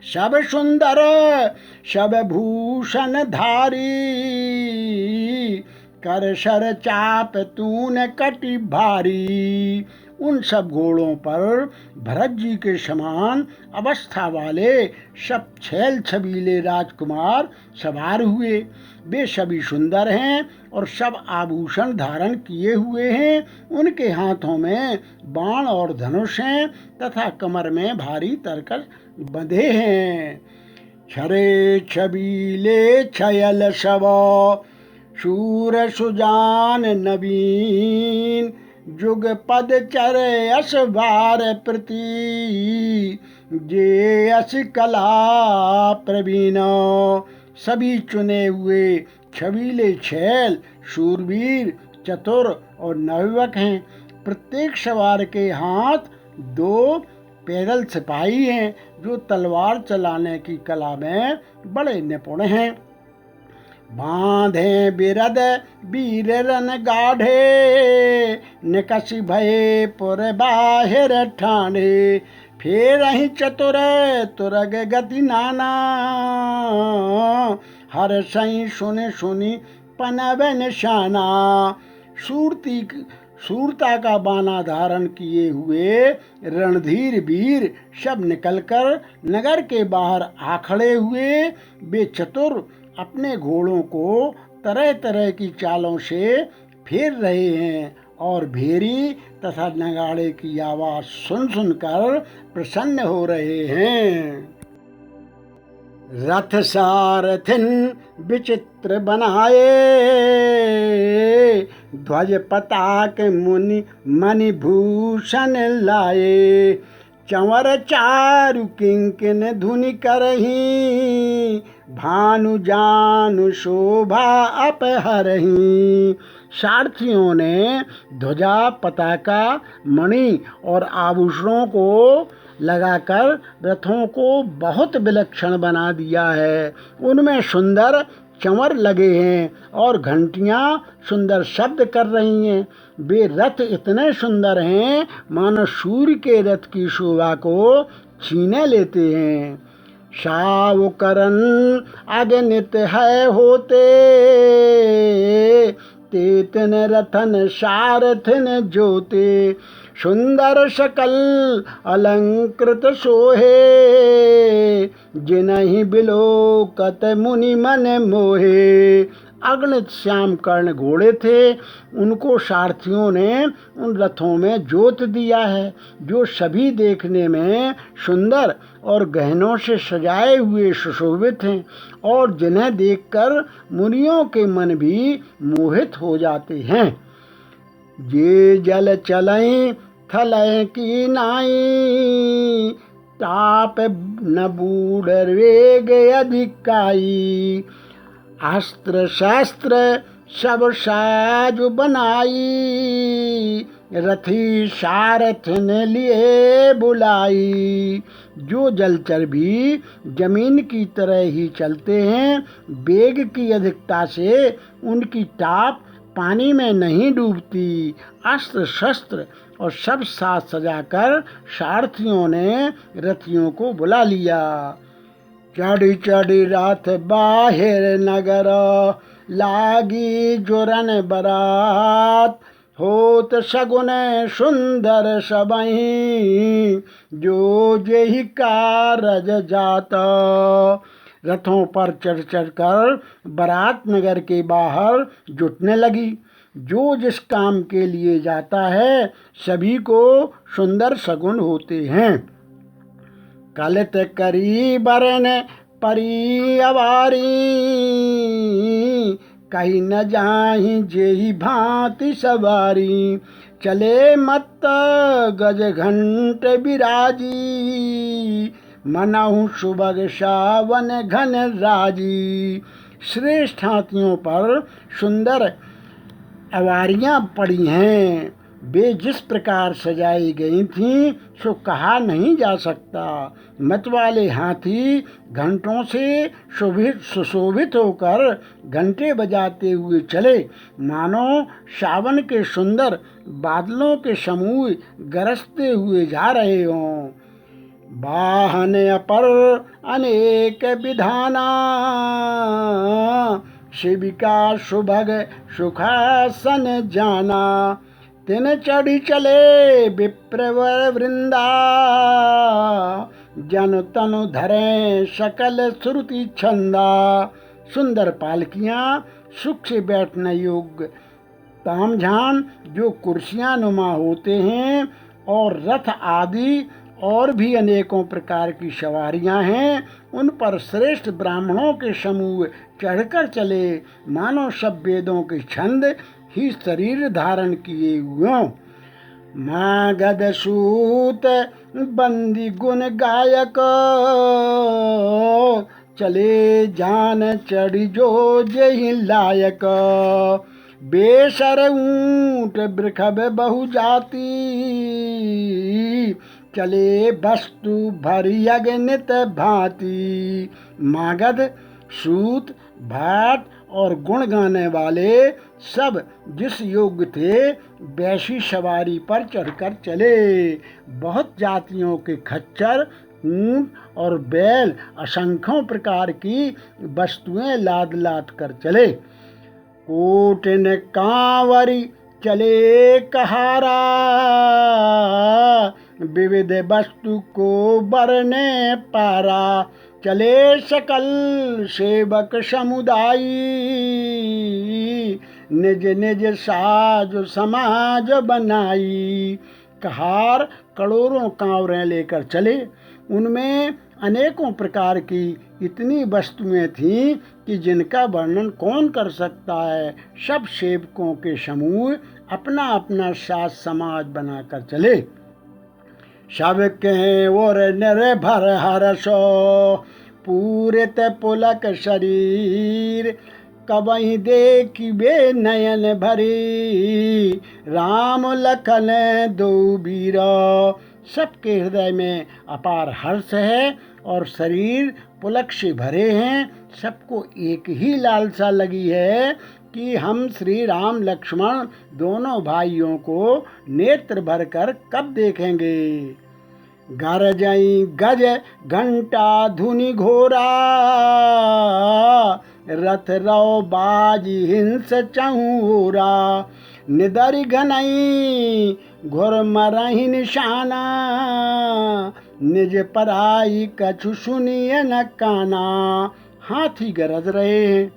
सब सुंदर सब भूषण धारी, कर सर चाप तूने कटि भारी। उन सब घोड़ों पर भरत जी के समान अवस्था वाले सब छैल छबीले राजकुमार सवार हुए। वे सभी सुंदर हैं और सब आभूषण धारण किए हुए हैं। उनके हाथों में बाण और धनुष हैं तथा कमर में भारी तरकस बंधे हैं। छरे छबीले छयल सब, शूर सुजान नवीन, जुग पद चरे अस भार प्रति, जे अस कला प्रवीण। सभी चुने हुए छबीले छैल शूरवीर चतुर और नवयुवक हैं। प्रत्येक सवार के हाथ 2 पैदल सिपाही हैं जो तलवार चलाने की कला में बड़े निपुण हैं। बांधे बिरद वीर रन गाढ़े, निकषि भये पुर बाहिर ठाणे, फेर ही चतुर तुरग गति नाना, हर सही सुन सुनी पनव निशाना। सूरता का बाना धारण किए हुए रणधीर वीर सब निकलकर नगर के बाहर आ खड़े हुए। वे चतुर अपने घोड़ों को तरह तरह की चालों से फेर रहे हैं और भेरी तथा नगाड़े की आवाज सुन सुनकर प्रसन्न हो रहे हैं। रथ सारथिन विचित्र बनाए, ध्वज पताक मुनि मणिभूषण लाए, चंवर चारु किंकिन धुनि करही, भानु जानु शोभा अपहरही। सारथियों ने ध्वजा पताका मणि और आभूषणों को लगाकर रथों को बहुत विलक्षण बना दिया है। उनमें सुंदर चंवर लगे हैं और घंटियां सुंदर शब्द कर रही हैं। वे रथ इतने सुंदर हैं मानो सूर्य के रथ की शोभा को छीने लेते हैं। सावकरन अगणित है होते, तेतन रथन सारथिन जोते, सुंदर सकल अलंकृत सोहे, जिनहि बिलोकत मुनि मन मोहे। अगणित श्याम कर्ण घोड़े थे, उनको सारथियों ने उन रथों में जोत दिया है जो सभी देखने में सुंदर और गहनों से सजाए हुए सुशोभित हैं और जिन्हें देखकर मुनियों के मन भी मोहित हो जाते हैं। जे जल चलई थलय की नाई, ताप न बूढ़ वेग अधिकाई, अस्त्र शस्त्र सब साज बनाई, रथी सारथिन लिए बुलाई। जो जलचर भी जमीन की तरह ही चलते हैं, वेग की अधिकता से उनकी टाप पानी में नहीं डूबती। अस्त्र शस्त्र और सब साज सजाकर सारथियों ने रथियों को बुला लिया। चढ़ी चढ़ी रथ बाहिर नगर, लागी जोरन बरात, होत सगुन सुंदर सबही, जो जेहि कारज जात। रथों पर चढ़ चढ़कर बारात नगर के बाहर जुटने लगी। जो जिस काम के लिए जाता है सभी को सुंदर सगुन होते हैं। कलित करी बरन परी अवारी, कहीं न जाहि जेहि भांति सवारी, चले मत गज घंट बिराजी, मनहु सुबग सावन घन राजी। श्रेष्ठ हाथियों पर सुंदर अवारियां पड़ी हैं। वे जिस प्रकार सजाई गई थीं सो कहा नहीं जा सकता। मत वाले हाथी घंटों से सुशोभित होकर घंटे बजाते हुए चले, मानो सावन के सुंदर बादलों के समूह गरजते हुए जा रहे हों। वाहन अपर अनेक विधाना, शिविका सुभग सुखासन जाना, तिन चढ़ी चले विप्रवर वृंदा, जन तनु धरे सकल श्रुति छंदा। सुंदर पालकियां, सुख से बैठने योग्य तामझाम जो कुर्सियां नुमा होते हैं और रथ आदि और भी अनेकों प्रकार की सवारियां हैं, उन पर श्रेष्ठ ब्राह्मणों के समूह चढ़कर चले, मानो सब वेदों के छंद ही शरीर धारण किए हुए। मागध सूत बंदी गुण गायक, चले जान चढ़ी जो जेहि लायक, बेसर ऊंट वृषभ बहु जाति, चले वस्तु भरी अगणित भांति। मागध, सूत, भाट और गुण गाने वाले सब जिस योग्य थे वैसी सवारी पर चढ़कर चले। बहुत जातियों के खच्चर, ऊंट और बैल असंख्यों प्रकार की वस्तुएं लाद लाद कर चले। कोटिन कांवरी चले कहारा, विविध वस्तु को बरने पारा। चले सकल सेवक समुदाय, निज निज साज समाज बनाई। कहार करोड़ों कांवरें लेकर चले। उनमें अनेकों प्रकार की इतनी वस्तुएं थीं कि जिनका वर्णन कौन कर सकता है। सब सेवकों के समूह अपना अपना साज समाज बनाकर चले। सबके और निर्भर हर्षो, पूरित पुलक शरीर। कबहि देखिबे नयन भरी, राम लखन दो वीरा। सबके हृदय में अपार हर्ष है और शरीर पुलक से भरे हैं। सबको एक ही लालसा लगी है कि हम श्री राम लक्ष्मण दोनों भाइयों को नेत्र भरकर कब देखेंगे। गरजई गज घंटा धुनि घोरा, रथ रौ बाजी हिंस चहूरा। निदरि घनई घुर मरहि निशाना, निज पराई कछु सुनिए न काना। हाथी गरज रहे हैं,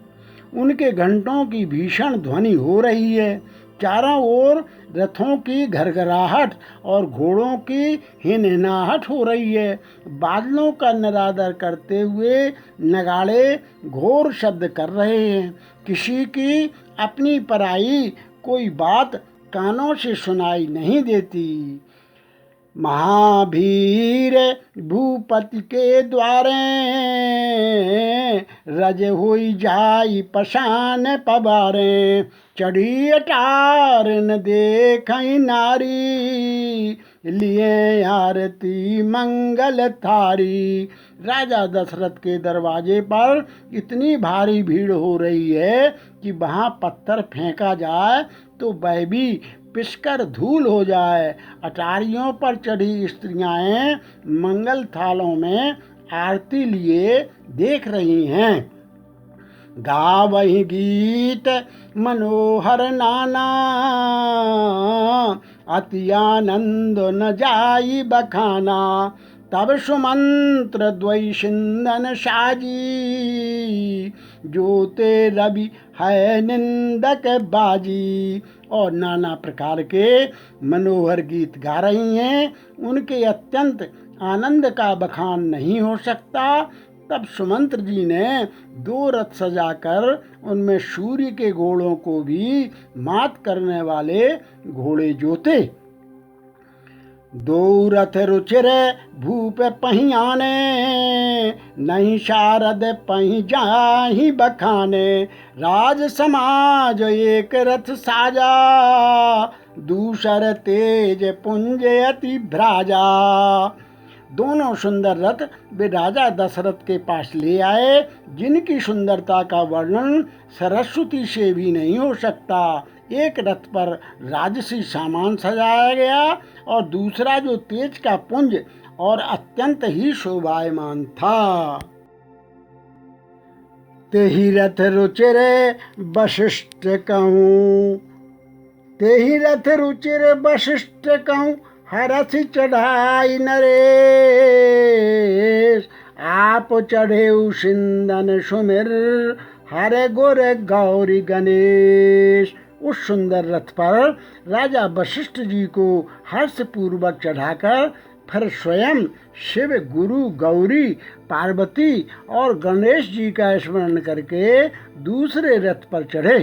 उनके घंटों की भीषण ध्वनि हो रही है। चारों ओर रथों की घरघराहट और घोड़ों की हिनहिनाहट हो रही है। बादलों का निरादर करते हुए नगाड़े घोर शब्द कर रहे हैं। किसी की अपनी पराई कोई बात कानों से सुनाई नहीं देती। महावीर भूपति के द्वारे, रज होई जाई पशान पबारे। चढ़ी अटार न देखई नारी, लिए आरती मंगल थारी। राजा दशरथ के दरवाजे पर इतनी भारी भीड़ हो रही है कि वहाँ पत्थर फेंका जाए तो वह भी पिसकर धूल हो जाए। अटारियों पर चढ़ी स्त्रियाँ मंगल थालों में आरती लिए देख रही हैं। गावहि गीत मनोहर नाना, अति आनंद न जाई बखाना। तब सुमंत्र द्वै सिंदन साजी, जोते रवि है निंदक बाजी। और नाना प्रकार के मनोहर गीत गा रही हैं। उनके अत्यंत आनंद का बखान नहीं हो सकता। तब सुमंत्र जी ने 2 रथ सजाकर उनमें सूर्य के घोड़ों को भी मात करने वाले घोड़े जोते। 2 रथ रुचिर भूप पहियाने, नहीं शारद पहि जाहि बखाने। राज समाज एक रथ साजा, दूसर तेज पुंज अति भ्राजा। दोनों सुंदर रथ वे राजा दशरथ के पास ले आए, जिनकी सुंदरता का वर्णन सरस्वती से भी नहीं हो सकता। एक रथ पर राजसी सामान सजाया गया और दूसरा जो तेज का पुंज और अत्यंत ही शोभायमान था। तेहि रथ रुचिर वशिष्ठ कहूँ, तेहि रथ रुचिर वशिष्ठ कहूँ। हरथ चढ़ाई नरेश, आप चढ़े सिंदन सुमिर। हरे गुर गौरी गणेश। उस सुंदर रथ पर राजा वशिष्ठ जी को हर्षपूर्वक चढ़ाकर फिर स्वयं शिव, गुरु, गौरी, पार्वती और गणेश जी का स्मरण करके दूसरे रथ पर चढ़े।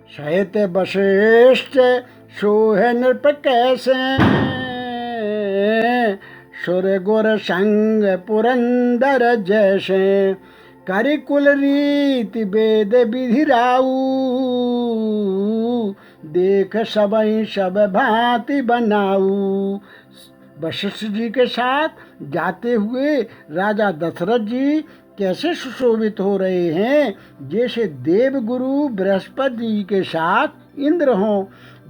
सहित वशिष्ठ सोहे नृप कैसे, सुर गुर संग पुरंदर जैसे। करि कुल रीति वेद विधि राऊ, देख सबई सब भांति बनाऊ। वशिष्ठ जी के साथ जाते हुए राजा दशरथ जी कैसे सुशोभित हो रहे हैं, जैसे देवगुरु बृहस्पति जी के साथ इंद्र हों।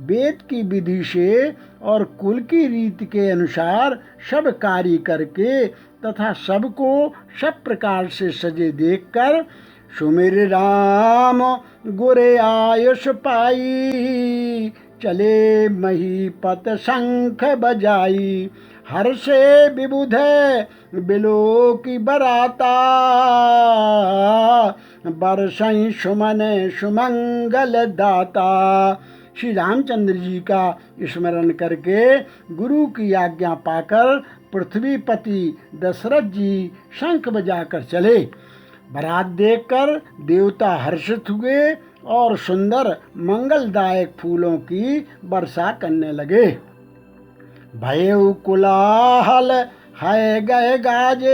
वेद की विधि से और कुल की रीति के अनुसार सब कार्य करके तथा सबको सब प्रकार से सजे देखकर सुमिर राम गुरे आयुष पाई, चले महीपत शंख बजाई। हर्षे विबुध बिलो की बराता, बरसई सुमन सुमंगल दाता। श्री रामचंद्र जी का स्मरण करके गुरु की आज्ञा पाकर पृथ्वीपति दशरथ जी शंख बजाकर चले। बारात देखकर देवता हर्षित हुए और सुंदर मंगलदायक फूलों की वर्षा करने लगे। भयउ कुलाहल है गए गाजे,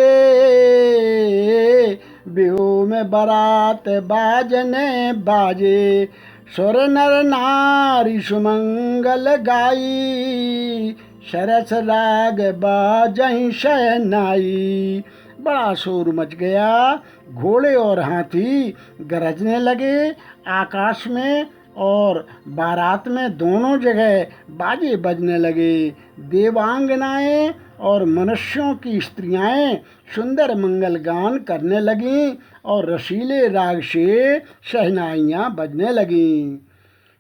बिहू में बारात बाजने बाजे। सुर नर नारी सुमंगल गाई, सरस राग बाजहीं शहनाई। बड़ा शोर मच गया, घोड़े और हाथी गरजने लगे आकाश में, और बारात में दोनों जगह बाजे बजने लगे। देवांगनाएं और मनुष्यों की स्त्रियां सुंदर मंगल गान करने लगीं और रसीले राग से शहनाइयाँ बजने लगीं।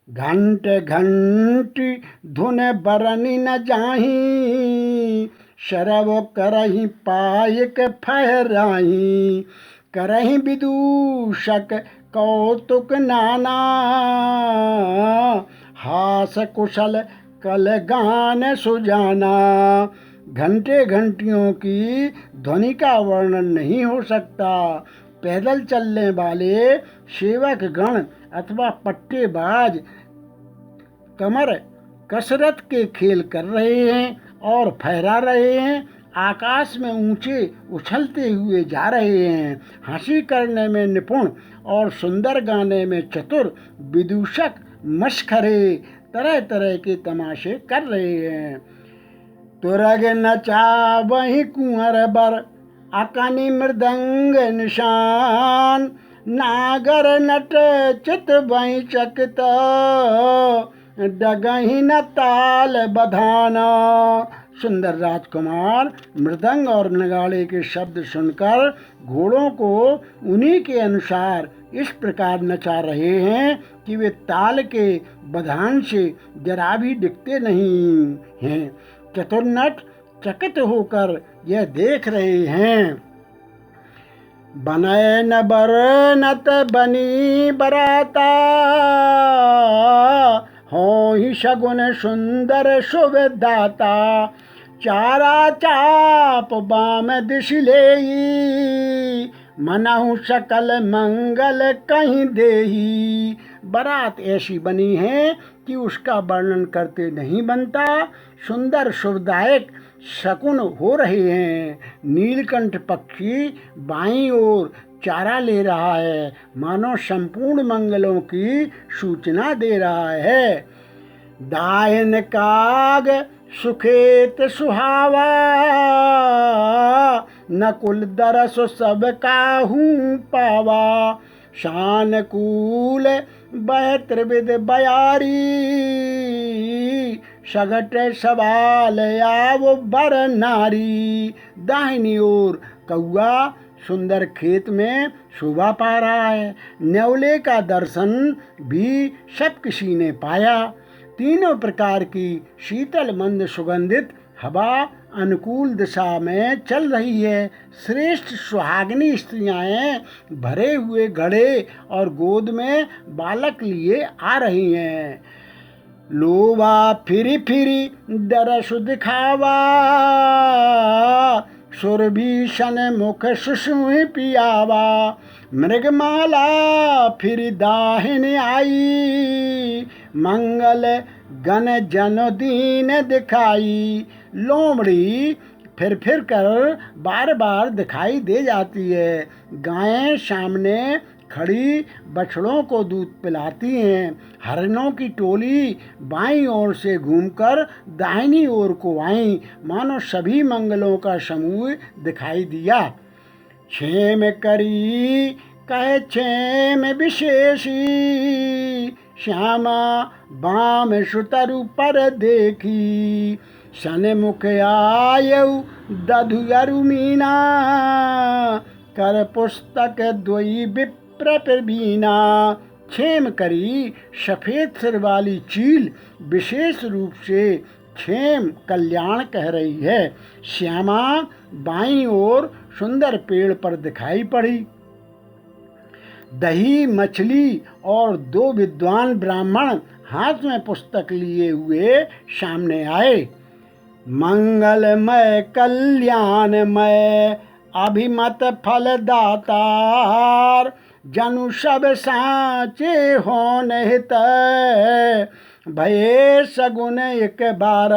घंट घंट धुन बरनी न जाही, शरव करही पायक फहराही। करही विदूषक कौतुक नाना, हास कुशल कल गान सुजाना। घंटे घंटियों की ध्वनि का वर्णन नहीं हो सकता। पैदल चलने वाले सेवक गण अथवा पट्टेबाज कमर कसरत के खेल कर रहे हैं और फहरा रहे हैं। आकाश में ऊंचे उछलते हुए जा रहे हैं। हंसी करने में निपुण और सुंदर गाने में चतुर विदूषक मस्खरे तरह तरह के तमाशे कर रहे हैं। तुरग नचा वही कुंवर बर, अकनी मृदंग निशान। नागर नट चित वही चकित, डगही न ताल बधाना। सुंदर राजकुमार मृदंग और नगाड़े के शब्द सुनकर घोड़ों को उन्हीं के अनुसार इस प्रकार नचा रहे हैं कि वे ताल के बधान से जरा भी डिगते नहीं हैं। चतुर्नट चकित होकर यह देख रहे हैं। बनय न बरनत बनी बराता, हो ही शगुन सुंदर शुभ दाता। चारा चाप बाम दिश लेई, मनहु सकल मंगल कहीं देही। बारात ऐसी बनी है कि उसका वर्णन करते नहीं बनता। सुंदर शुभदायक शकुन हो रहे हैं। नीलकंठ पक्षी बाईं ओर चारा ले रहा है, मानो संपूर्ण मंगलों की सूचना दे रहा है। दाहिन काग सुखेत सुहावा, नकुल दरस सब काहू पावा। शानकूल बह त्रिविध बयारी, सगट सवाल आव बर नारी। दाहिनी ओर कौआ सुंदर खेत में शोभा पा रहा है। न्योले का दर्शन भी सब किसी ने पाया। तीनों प्रकार की शीतल मंद सुगंधित हवा अनुकूल दिशा में चल रही है। श्रेष्ठ सुहागिनी स्त्रियां भरे हुए घड़े और गोद में बालक लिए आ रही हैं। लोवा फिरी फिरी दरस दिखावा, सुरभीषण मुख सुषुहि पियावा। मृगमाला फिर दाहिन आई, मंगल गण जन दीन दिखाई। लोमड़ी फिर कर बार बार दिखाई दे जाती है। गायें सामने खड़ी बछड़ों को दूध पिलाती हैं। हरिणों की टोली बाईं ओर से घूमकर दाहिनी ओर को आई, मानो सभी मंगलों का समूह दिखाई दिया। क्षेम करी कहे क्षेम विशेषी, श्यामा बाम सुतरु पर देखी। सन्मुख आयऊ दधुअरु मीना, कर पुस्तक द्वयी विप्र प्रवीणा। क्षेम करी सफेद सिर वाली चील विशेष रूप से क्षेम कल्याण कह रही है। श्यामा बाईं ओर सुंदर पेड़ पर दिखाई पड़ी। दही मछली और 2 विद्वान ब्राह्मण हाथ में पुस्तक लिए हुए सामने आए। मंगलमय कल्याणमय अभिमत फलदातार, जनु सब साचे होन हित, भये सगुन एक बार।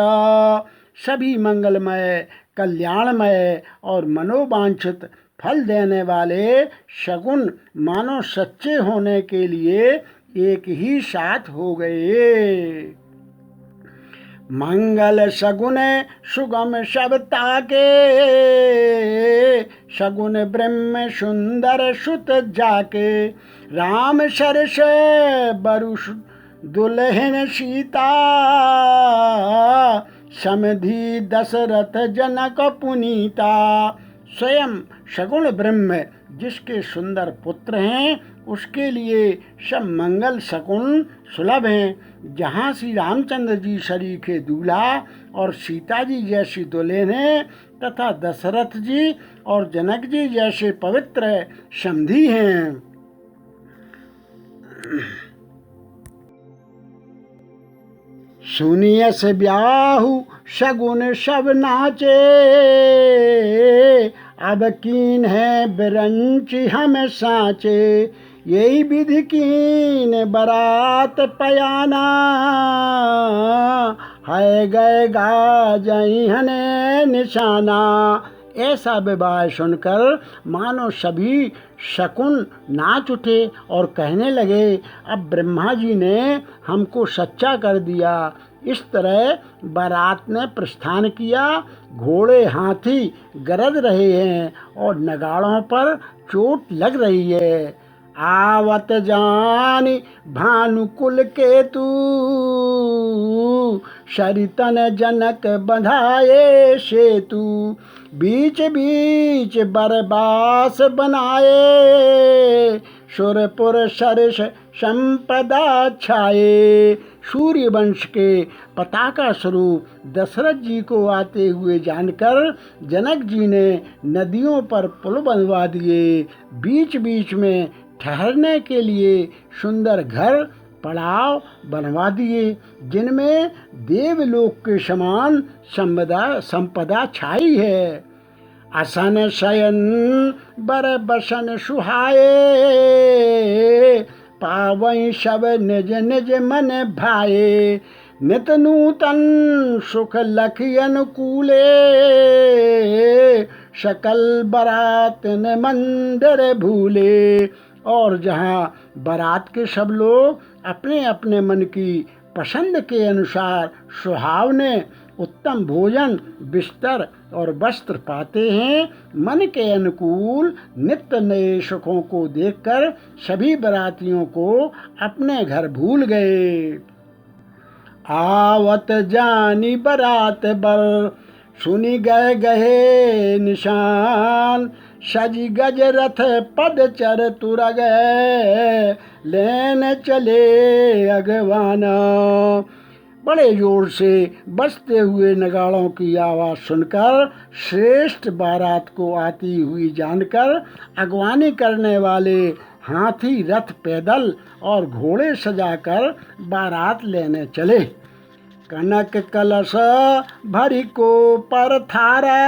सभी मंगलमय कल्याणमय और मनोवांछित फल देने वाले शगुन मानो सच्चे होने के लिए एक ही साथ हो गए। मंगल सगुन सुगम सबता के, सगुन ब्रह्म सुंदर सुत जाके। राम सरस बरु दुल्हन सीता, समधि दशरथ जनक पुनीता। स्वयं सगुण ब्रह्म जिसके सुंदर पुत्र हैं, उसके लिए सब मंगल शकुन सुलभ हैं। जहाँ श्री रामचंद्र जी शरीके दूल्हा और सीता जी जैसी दुल्हन हैं, तथा दशरथ जी और जनक जी जैसे पवित्र समधी हैं। सुनियस ब्याहु शगुन सब नाचे, अब कीन है बिरंची हम साचे। यही विधि कीन बरात पयाना, है गए गा जई हने निशाना। ऐसा विवाह सुनकर मानो सभी शकुन नाच उठे और कहने लगे, अब ब्रह्मा जी ने हमको सच्चा कर दिया। इस तरह बारात ने प्रस्थान किया। घोड़े हाथी गरज रहे हैं और नगाड़ों पर चोट लग रही है। आवत जानी भानुकुल केतु, शरितन जनक बंधाए सेतु। बीच बीच बरबास बनाए, सुरपुर सरस संपदा छाए। सूर्य वंश के पताका स्वरूप दशरथ जी को आते हुए जानकर जनक जी ने नदियों पर पुल बनवा दिए। बीच बीच में ठहरने के लिए सुंदर घर पड़ाव बनवा दिए, जिनमें देवलोक के समान संपदा छाई है। असन शयन बर बसन सुहाए, पावई सब निज निज मन भाए। नित नूतन सुख लखी अनुकूले, सकल बरात न मंदिर भूले। और जहाँ बारात के सब लोग अपने अपने मन की पसंद के अनुसार सुहावने उत्तम भोजन, बिस्तर और वस्त्र पाते हैं, मन के अनुकूल नित्य नए सुखों को देखकर सभी बारातियों को अपने घर भूल गए। आवत जानी बारात बर, सुनी गए गए निशान। सजी गज रथ पद चर तुरग, लेन चले अगवाना। बड़े जोर से बजते हुए नगाड़ों की आवाज़ सुनकर, श्रेष्ठ बारात को आती हुई जानकर, अगवानी करने वाले हाथी रथ पैदल और घोड़े सजाकर बारात लेने चले। कनक कलश भरी को पर थारा,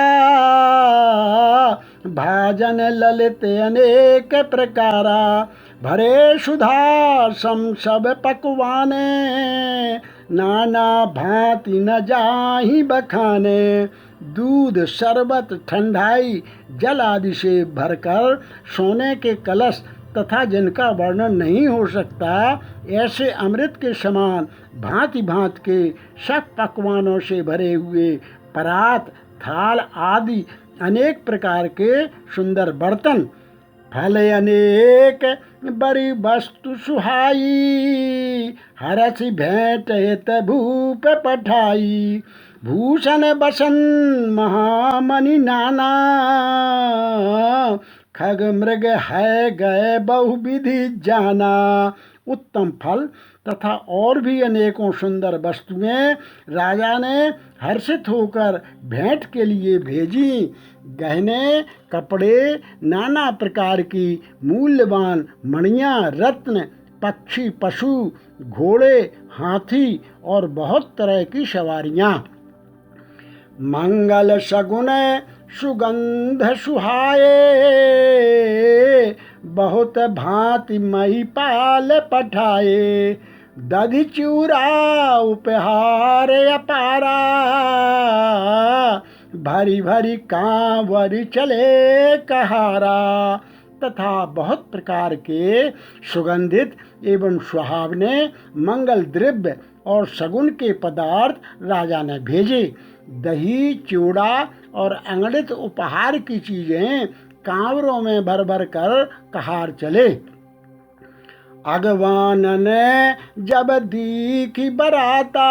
भाजन ललित अनेक प्रकारा। भरे सुधा सम सब पकवाने, नाना भांति न जाहि बखाने। दूध शरबत ठंडाई जल आदि से भरकर सोने के कलश तथा जिनका वर्णन नहीं हो सकता, ऐसे अमृत के समान भांति भांति के सब पकवानों से भरे हुए परात, थाल आदि अनेक प्रकार के सुंदर बर्तन, फल अनेक बड़ी वस्तु सुहाई, हरसि भेंट हित भूप पठाई, भूषण बसन महामणि नाना, खग मृग है गए बहुविधि जाना। उत्तम फल तथा और भी अनेकों सुंदर वस्तुएं राजा ने हर्षित होकर भेंट के लिए भेजी। गहने, कपड़े, नाना प्रकार की मूल्यवान मणियाँ, रत्न, पक्षी, पशु, घोड़े, हाथी और बहुत तरह की सवारियाँ। मंगल सगुन सुगंध सुहाए, बहुत भांति महिपाल पठाए, दधि चूरा उपहार अपारा, भरी भरी कांवरी चले कहारा। तथा बहुत प्रकार के सुगंधित एवं सुहावने मंगल द्रव्य और सगुन के पदार्थ राजा ने भेजे। दही, चूड़ा और अंगड़ित उपहार की चीजें कांवरों में भर भर कर कहार चले। अगवान ने जब दीखी बराता,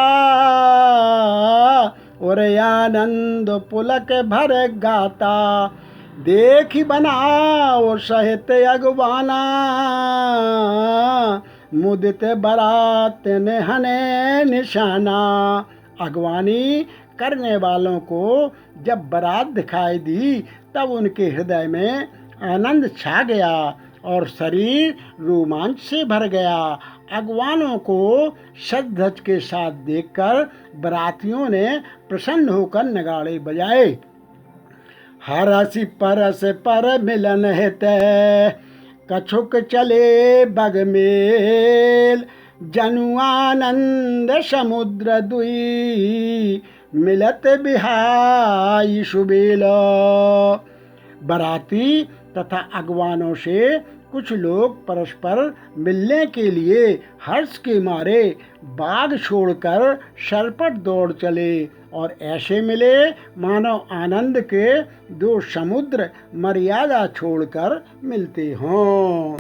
और आनंद पुलक भर गाता, देखी बनाओ सहित अगवाना, मुदित बरात ने हने निशाना। अगवानी करने वालों को जब बारात दिखाई दी, तब उनके हृदय में आनंद छा गया और शरीर रोमांच से भर गया। अगवानों को सज धज के साथ देखकर बारातियों ने प्रसन्न होकर नगाड़े बजाए। हरसि परस पर मिलन हित, कछुक चले बगमेल, जनु आनंद समुद्र दुई, मिलत बिहाई सुबेल। बाराती तथा अगवानों से कुछ लोग परस्पर मिलने के लिए हर्ष के मारे बाग छोड़कर सरपट दौड़ चले और ऐसे मिले मानो आनंद के दो समुद्र मर्यादा छोड़कर मिलते हों।